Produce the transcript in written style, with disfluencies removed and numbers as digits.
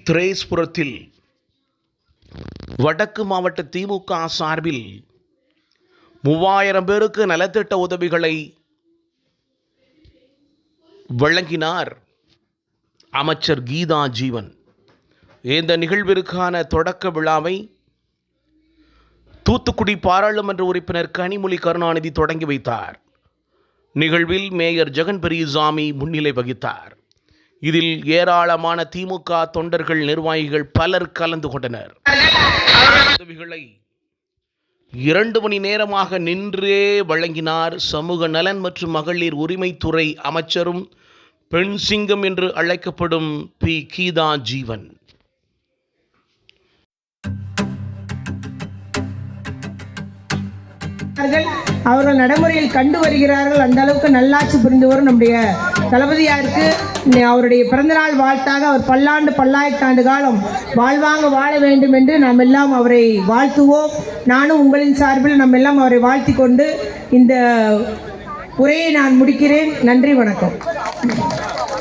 திரேஸ்புரத்தில் வடக்கு மாவட்ட திமுக சார்பில் 3000 பேருக்கு நலத்திட்ட உதவிகளை வழங்கினார் அமைச்சர் கீதா ஜீவன். இந்த நிகழ்விற்கான தொடக்க விழாவை தூத்துக்குடி பாராளுமன்ற உறுப்பினர் கனிமொழி கருணாநிதி தொடங்கி வைத்தார். நிகழ்வில் மேயர் ஜெகன் பெரியசாமி முன்னிலை வகித்தார். இதில் ஏராளமான திமுக தொண்டர்கள், நிர்வாகிகள் பலர் கலந்து கொண்டனர். உதவிகளை 2 மணி நேரமாக நின்றே வழங்கினார் சமூக நலன் மற்றும் மகளிர் உரிமைத்துறை அமைச்சரும் பெண் சிங்கம் என்று அழைக்கப்படும் பி. கீதா ஜீவன். அவர்கள் நடைமுறையில் கண்டு வருகிறார்கள். அந்த அளவுக்கு நல்லாட்சி புரிந்து வரும் நம்முடைய தளபதியாருக்கு அவருடைய பிறந்தநாள் வாழ்த்தாக அவர் பல்லாண்டு பல்லாயிரத்தாண்டு காலம் வாழ்வாங்க வாழ வேண்டும் என்று நாம் எல்லாம் அவரை வாழ்த்துவோம். நானும் உங்களின் சார்பில் நாம் எல்லாம் அவரை வாழ்த்தி கொண்டு இந்த உரையை நான் முடிக்கிறேன். நன்றி, வணக்கம்.